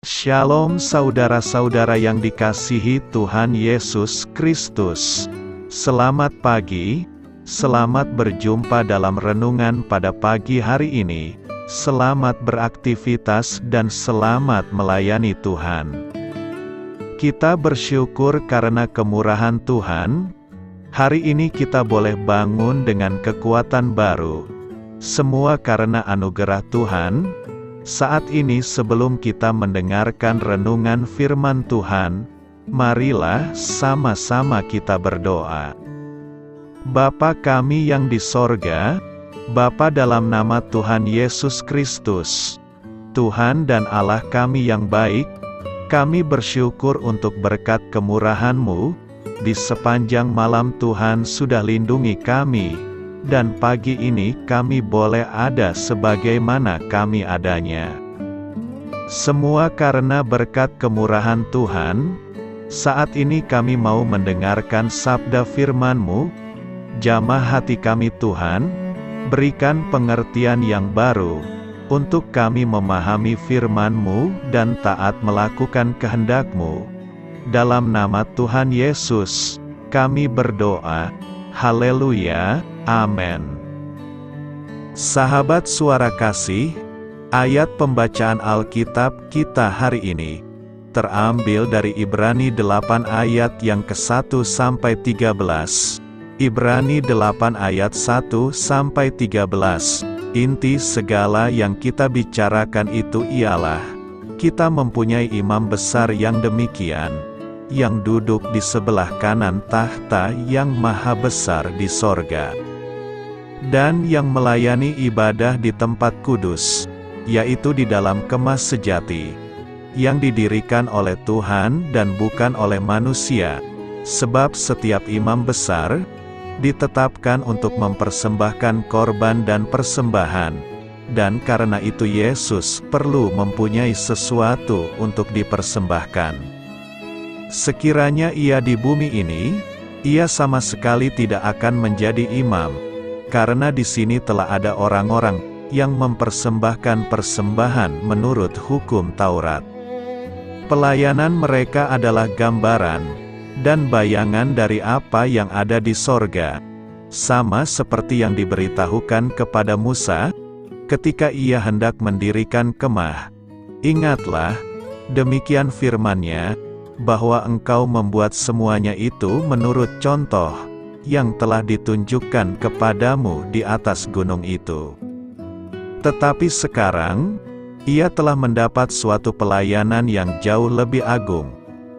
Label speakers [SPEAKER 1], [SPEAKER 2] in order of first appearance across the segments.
[SPEAKER 1] Shalom saudara-saudara yang dikasihi Tuhan Yesus Kristus. Selamat pagi, selamat berjumpa dalam renungan pada pagi hari ini. Selamat beraktivitas dan selamat melayani Tuhan. Kita bersyukur karena kemurahan Tuhan. Hari ini kita boleh bangun dengan kekuatan baru. Semua karena anugerah Tuhan. Saat ini sebelum kita mendengarkan renungan firman Tuhan, marilah sama-sama kita berdoa. Bapa kami yang di sorga, Bapa dalam nama Tuhan Yesus Kristus, Tuhan dan Allah kami yang baik, kami bersyukur untuk berkat kemurahan-Mu, di sepanjang malam Tuhan sudah lindungi kami. Dan pagi ini kami boleh ada sebagaimana kami adanya. Semua karena berkat kemurahan Tuhan. Saat ini kami mau mendengarkan sabda firman-Mu. Jamah hati kami Tuhan, berikan pengertian yang baru, untuk kami memahami firman-Mu dan taat melakukan kehendak-Mu. Dalam nama Tuhan Yesus, kami berdoa. Haleluya. Amin. Sahabat suara kasih, ayat pembacaan Alkitab kita hari ini terambil dari Ibrani 8 ayat yang ke-1 sampai 13. Ibrani 8 ayat 1 sampai 13. Inti segala yang kita bicarakan itu ialah, kita mempunyai imam besar yang demikian, yang duduk di sebelah kanan tahta yang maha besar di sorga, dan yang melayani ibadah di tempat kudus, yaitu di dalam kemah sejati, yang didirikan oleh Tuhan dan bukan oleh manusia, sebab setiap imam besar, ditetapkan untuk mempersembahkan korban dan persembahan, dan karena itu Yesus perlu mempunyai sesuatu untuk dipersembahkan. Sekiranya ia di bumi ini, ia sama sekali tidak akan menjadi imam, karena di sini telah ada orang-orang yang mempersembahkan persembahan menurut hukum Taurat. Pelayanan mereka adalah gambaran dan bayangan dari apa yang ada di sorga, sama seperti yang diberitahukan kepada Musa ketika ia hendak mendirikan kemah. Ingatlah, demikian firman-Nya, bahwa engkau membuat semuanya itu menurut contoh yang telah ditunjukkan kepadamu di atas gunung itu. Tetapi sekarang, ia telah mendapat suatu pelayanan yang jauh lebih agung,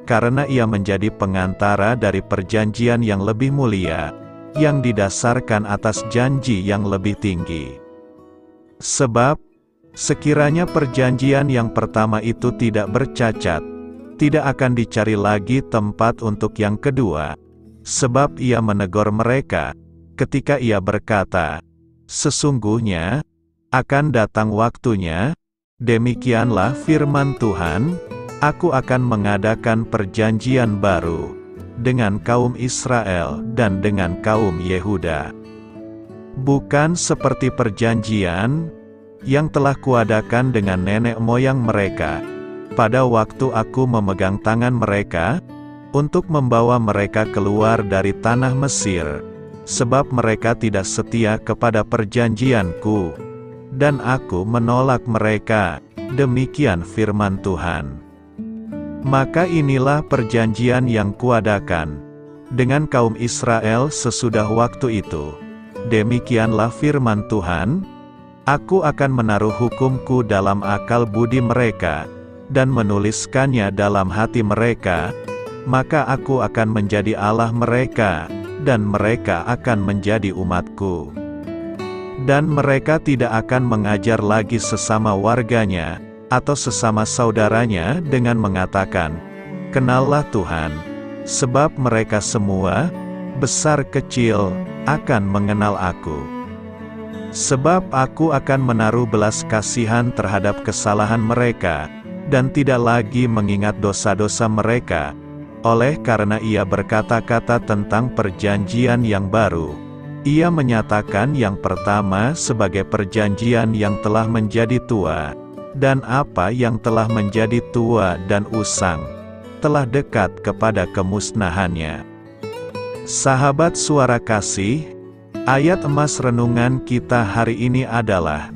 [SPEAKER 1] karena ia menjadi pengantara dari perjanjian yang lebih mulia, yang didasarkan atas janji yang lebih tinggi. Sebab, sekiranya perjanjian yang pertama itu tidak bercacat, tidak akan dicari lagi tempat untuk yang kedua, sebab ia menegur mereka, ketika ia berkata, sesungguhnya, akan datang waktunya, demikianlah firman Tuhan, aku akan mengadakan perjanjian baru, dengan kaum Israel dan dengan kaum Yehuda. Bukan seperti perjanjian, yang telah kuadakan dengan nenek moyang mereka, pada waktu aku memegang tangan mereka, untuk membawa mereka keluar dari tanah Mesir, sebab mereka tidak setia kepada perjanjianku, dan aku menolak mereka, demikian firman Tuhan. Maka inilah perjanjian yang kuadakan dengan kaum Israel sesudah waktu itu. Demikianlah firman Tuhan, aku akan menaruh hukumku dalam akal budi mereka, dan menuliskannya dalam hati mereka, maka aku akan menjadi Allah mereka, dan mereka akan menjadi umatku. Dan mereka tidak akan mengajar lagi sesama warganya, atau sesama saudaranya dengan mengatakan, kenallah Tuhan, sebab mereka semua, besar kecil, akan mengenal aku. Sebab aku akan menaruh belas kasihan terhadap kesalahan mereka, dan tidak lagi mengingat dosa-dosa mereka. Oleh karena ia berkata-kata tentang perjanjian yang baru, ia menyatakan yang pertama sebagai perjanjian yang telah menjadi tua, dan apa yang telah menjadi tua dan usang, telah dekat kepada kemusnahannya. Sahabat Suara Kasih, ayat emas renungan kita hari ini adalah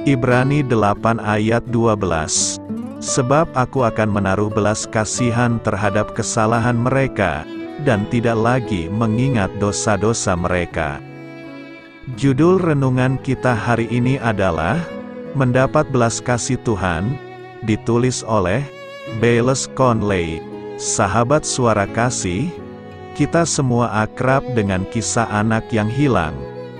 [SPEAKER 1] Ibrani 8 ayat 12. Sebab aku akan menaruh belas kasihan terhadap kesalahan mereka, dan tidak lagi mengingat dosa-dosa mereka. Judul renungan kita hari ini adalah Mendapat Belas Kasih Tuhan, ditulis oleh Bayles Conley. Sahabat Suara Kasih, kita semua akrab dengan kisah anak yang hilang.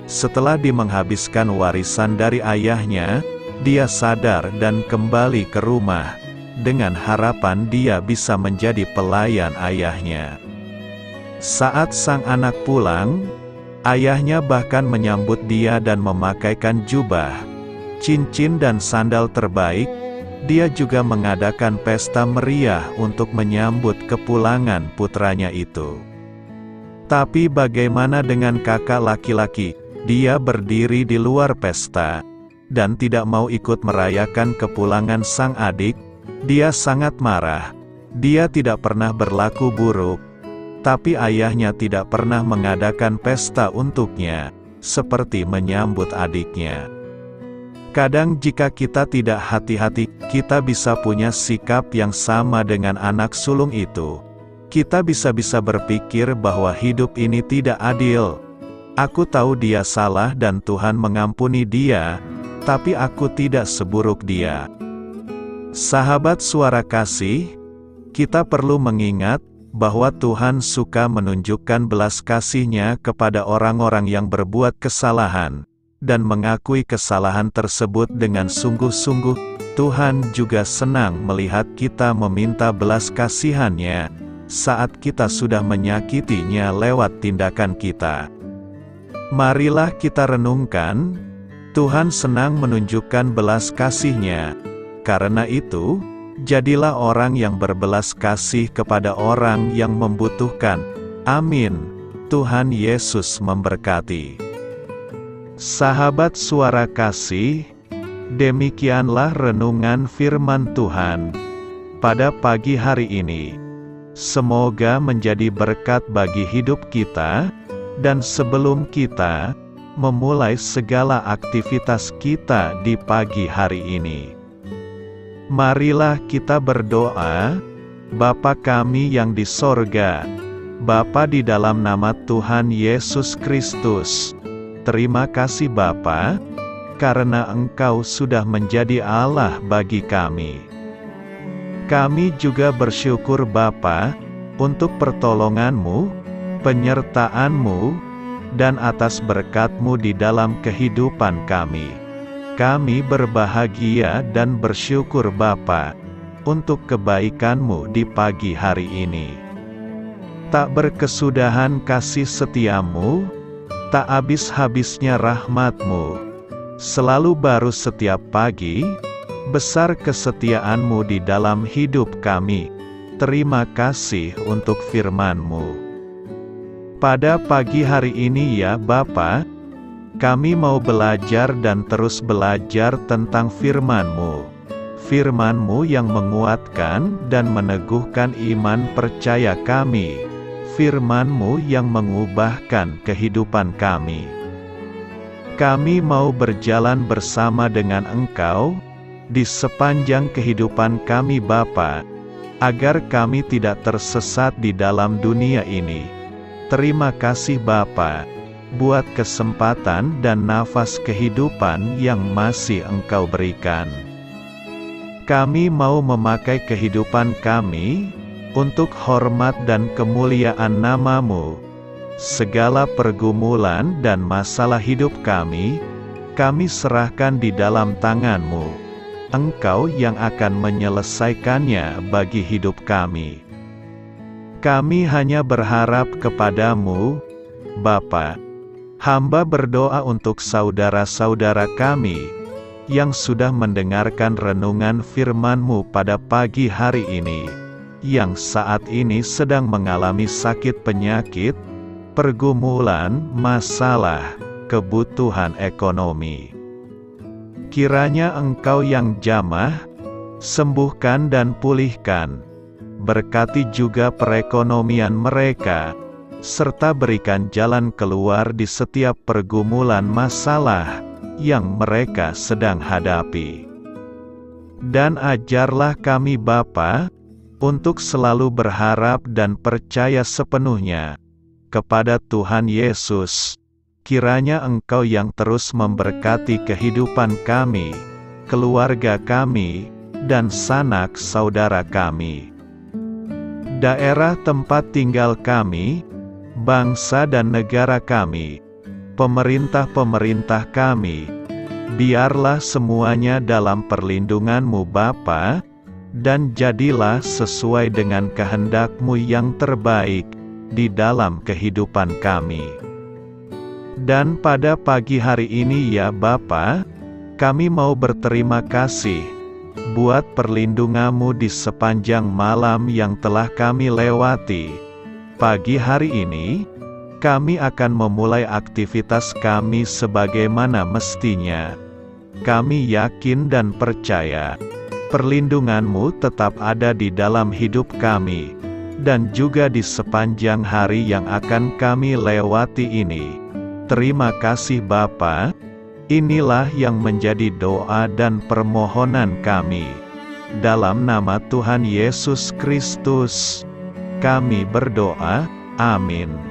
[SPEAKER 1] Setelah menghabiskan warisan dari ayahnya, dia sadar dan kembali ke rumah, dengan harapan dia bisa menjadi pelayan ayahnya. Saat sang anak pulang, ayahnya bahkan menyambut dia dan memakaikan jubah, cincin dan sandal terbaik. Dia juga mengadakan pesta meriah untuk menyambut kepulangan putranya itu. Tapi bagaimana dengan kakak laki-laki? Dia berdiri di luar pesta, dan tidak mau ikut merayakan kepulangan sang adik. Dia sangat marah. Dia tidak pernah berlaku buruk, tapi ayahnya tidak pernah mengadakan pesta untuknya, seperti menyambut adiknya. Kadang jika kita tidak hati-hati, kita bisa punya sikap yang sama dengan anak sulung itu. Kita bisa berpikir bahwa hidup ini tidak adil. Aku tahu dia salah dan Tuhan mengampuni dia, tapi aku tidak seburuk dia. Sahabat Suara Kasih, kita perlu mengingat bahwa Tuhan suka menunjukkan belas kasih-Nya kepada orang-orang yang berbuat kesalahan, dan mengakui kesalahan tersebut dengan sungguh-sungguh. Tuhan juga senang melihat kita meminta belas kasihan-Nya, saat kita sudah menyakitinya lewat tindakan kita. Marilah kita renungkan, Tuhan senang menunjukkan belas kasih-Nya. Karena itu, jadilah orang yang berbelas kasih kepada orang yang membutuhkan. Amin. Tuhan Yesus memberkati. Sahabat Suara Kasih, demikianlah renungan firman Tuhan pada pagi hari ini. Semoga menjadi berkat bagi hidup kita, dan sebelum kita memulai segala aktivitas kita di pagi hari ini, marilah kita berdoa. Bapa kami yang di sorga, Bapa di dalam nama Tuhan Yesus Kristus, terima kasih Bapa, karena Engkau sudah menjadi Allah bagi kami. Kami juga bersyukur Bapa, untuk pertolongan-Mu, penyertaan-Mu, dan atas berkat-Mu di dalam kehidupan kami. Kami berbahagia dan bersyukur Bapa, untuk kebaikan-Mu di pagi hari ini. Tak berkesudahan kasih setia-Mu, tak habis-habisnya rahmat-Mu, selalu baru setiap pagi. Besar kesetiaan-Mu di dalam hidup kami. Terima kasih untuk firman-Mu. Pada pagi hari ini ya Bapa, kami mau belajar dan terus belajar tentang firman-Mu. Firman-Mu yang menguatkan dan meneguhkan iman percaya kami. Firman-Mu yang mengubahkan kehidupan kami. Kami mau berjalan bersama dengan Engkau di sepanjang kehidupan kami Bapa, agar kami tidak tersesat di dalam dunia ini. Terima kasih Bapa, buat kesempatan dan nafas kehidupan yang masih Engkau berikan. Kami mau memakai kehidupan kami untuk hormat dan kemuliaan nama-Mu. Segala pergumulan dan masalah hidup kami serahkan di dalam tangan-Mu. Engkau yang akan menyelesaikannya bagi hidup kami. Kami hanya berharap kepada-Mu, Bapa. Hamba berdoa untuk saudara-saudara kami, yang sudah mendengarkan renungan firman-Mu pada pagi hari ini, yang saat ini sedang mengalami sakit penyakit, pergumulan, masalah, kebutuhan ekonomi. Kiranya Engkau yang jamah, sembuhkan dan pulihkan. Berkati juga perekonomian mereka, serta berikan jalan keluar di setiap pergumulan masalah yang mereka sedang hadapi. Dan ajarlah kami Bapa, untuk selalu berharap dan percaya sepenuhnya kepada Tuhan Yesus. Kiranya Engkau yang terus memberkati kehidupan kami, keluarga kami, dan sanak saudara kami, daerah tempat tinggal kami, bangsa dan negara kami, pemerintah-pemerintah kami. Biarlah semuanya dalam perlindungan-Mu Bapa, dan jadilah sesuai dengan kehendak-Mu yang terbaik di dalam kehidupan kami. Dan pada pagi hari ini ya Bapa, kami mau berterima kasih buat perlindungan-Mu di sepanjang malam yang telah kami lewati. Pagi hari ini, kami akan memulai aktivitas kami sebagaimana mestinya. Kami yakin dan percaya, perlindungan-Mu tetap ada di dalam hidup kami, dan juga di sepanjang hari yang akan kami lewati ini. Terima kasih Bapa. Inilah yang menjadi doa dan permohonan kami. Dalam nama Tuhan Yesus Kristus, kami berdoa. Amin.